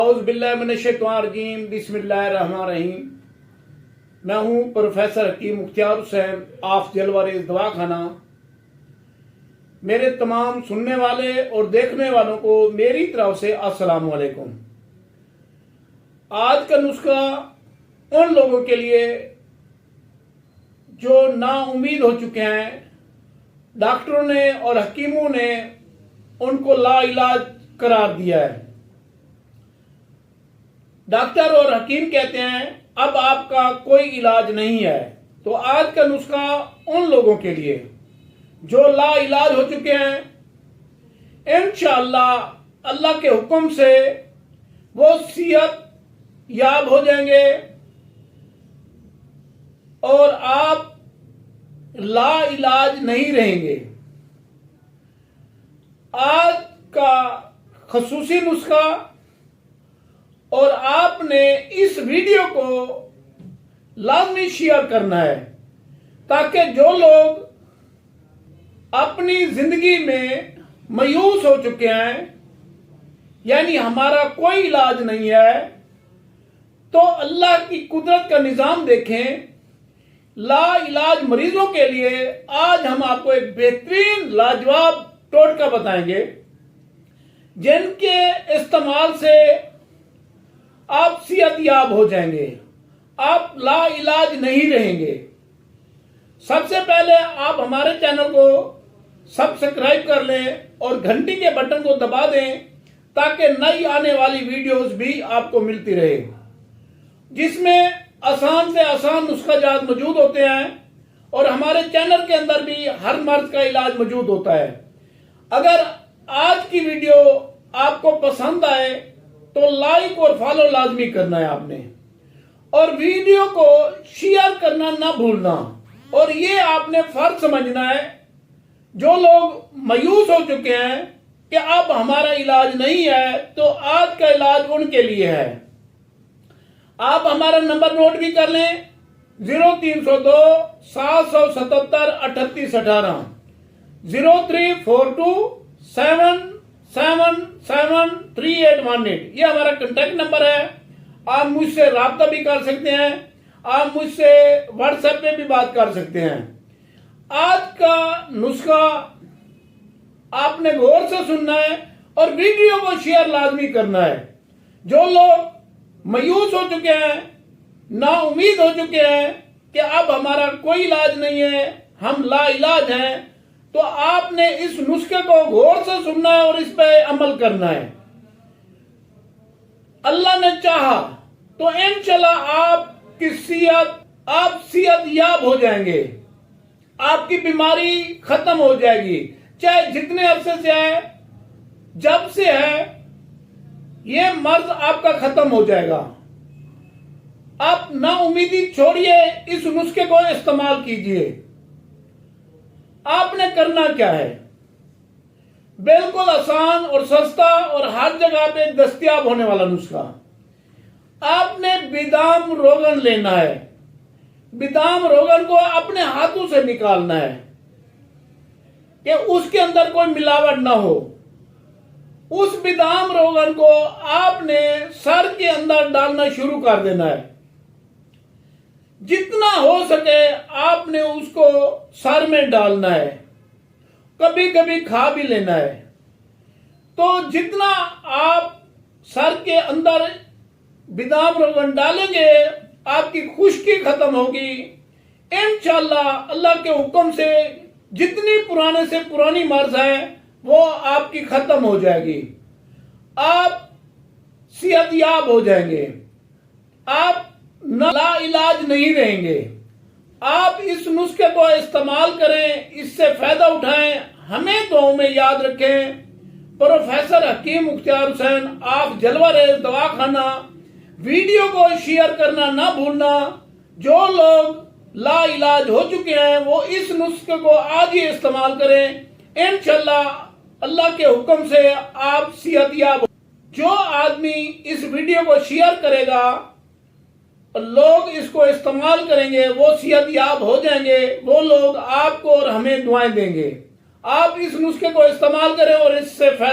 اعوذ باللہ من الشیطان الرجیم، بسم اللہ الرحمن الرحیم۔ میں ہوں پروفیسر حکیم مختار حسین آف جلوریز دواخانہ۔ میرے تمام سننے والے اور دیکھنے والوں کو میری طرف سے السلام علیکم۔ آج کا نسخہ ان لوگوں کے لیے جو نا امید ہو چکے ہیں، ڈاکٹروں نے اور حکیموں نے ان کو لا علاج قرار دیا ہے۔ ڈاکٹر اور حکیم کہتے ہیں اب آپ کا کوئی علاج نہیں ہے۔ تو آج کا نسخہ ان لوگوں کے لیے جو لا علاج ہو چکے ہیں، انشاءاللہ اللہ کے حکم سے وہ صحت یاب ہو جائیں گے اور آپ لا علاج نہیں رہیں گے۔ آج کا خصوصی نسخہ، اور آپ نے اس ویڈیو کو لازمی شیئر کرنا ہے تاکہ جو لوگ اپنی زندگی میں مایوس ہو چکے ہیں، یعنی ہمارا کوئی علاج نہیں ہے، تو اللہ کی قدرت کا نظام دیکھیں۔ لا علاج مریضوں کے لیے آج ہم آپ کو ایک بہترین لاجواب ٹوٹکا بتائیں گے جن کے استعمال سے آپ صحت یاب ہو جائیں گے، آپ لا علاج نہیں رہیں گے۔ سب سے پہلے آپ ہمارے چینل کو سبسکرائب کر لیں اور گھنٹی کے بٹن کو دبا دیں تاکہ نئی آنے والی ویڈیوز بھی آپ کو ملتی رہے، جس میں آسان سے آسان نسخہ جات موجود ہوتے ہیں، اور ہمارے چینل کے اندر بھی ہر مرض کا علاج موجود ہوتا ہے۔ اگر آج کی ویڈیو آپ کو پسند آئے تو لائک اور فالو لازمی کرنا ہے آپ نے، اور ویڈیو کو شیئر کرنا نہ بھولنا۔ اور یہ آپ نے فرض سمجھنا ہے، جو لوگ مایوس ہو چکے ہیں کہ اب ہمارا علاج نہیں ہے، تو آج کا علاج ان کے لیے ہے۔ آپ ہمارا نمبر نوٹ بھی کر لیں، 0302 777 3818 0342 7773818۔ یہ ہمارا کنٹیکٹ نمبر ہے۔ آپ مجھ سے رابطہ بھی کر سکتے ہیں، آپ مجھ سے واٹس ایپ پہ بھی بات کر سکتے ہیں۔ آج کا نسخہ آپ نے غور سے سننا ہے اور ویڈیو کو شیئر لازمی کرنا ہے۔ جو لوگ مایوس ہو چکے ہیں، نا امید ہو چکے ہیں کہ اب ہمارا کوئی علاج نہیں ہے، ہم لا علاج ہیں، تو آپ نے اس نسخے کو غور سے سننا ہے اور اس پہ عمل کرنا ہے۔ اللہ نے چاہا تو انشاءاللہ آپ صحت یاب ہو جائیں گے، آپ کی بیماری ختم ہو جائے گی، چاہے جتنے عرصے سے ہے، جب سے ہے، یہ مرض آپ کا ختم ہو جائے گا۔ آپ نا امیدی چھوڑیے، اس نسخے کو استعمال کیجئے۔ آپ نے کرنا کیا ہے؟ بالکل آسان اور سستا اور ہر جگہ پہ دستیاب ہونے والا نسخہ۔ آپ نے بادام روغن لینا ہے۔ بادام روغن کو اپنے ہاتھوں سے نکالنا ہے کہ اس کے اندر کوئی ملاوٹ نہ ہو۔ اس بادام روغن کو آپ نے سر کے اندر ڈالنا شروع کر دینا ہے۔ جتنا ہو سکے آپ نے اس کو سر میں ڈالنا ہے، کبھی کبھی کھا بھی لینا ہے۔ تو جتنا آپ سر کے اندر بادام روغن ڈالیں گے، آپ کی خشکی ختم ہوگی۔ انشاءاللہ اللہ کے حکم سے جتنی پرانے سے پرانی مرض ہے وہ آپ کی ختم ہو جائے گی، آپ صحت یاب ہو جائیں گے، آپ لا علاج نہیں رہیں گے۔ آپ اس نسخے کو استعمال کریں، اس سے فائدہ اٹھائیں، ہمیں دعاؤں میں یاد رکھیں۔ پروفیسر حکیم مختار حسین آف جلوریز دواخانہ۔ ویڈیو کو شیئر کرنا نہ بھولنا۔ جو لوگ لا علاج ہو چکے ہیں وہ اس نسخے کو آج ہی استعمال کریں، انشاءاللہ اللہ کے حکم سے آپ صحت یاب۔ جو آدمی اس ویڈیو کو شیئر کرے گا، لوگ اس کو استعمال کریں گے، وہ صحت یاب ہو جائیں گے، وہ لوگ آپ کو اور ہمیں دعائیں دیں گے۔ آپ اس نسخے کو استعمال کریں اور اس سے فائدہ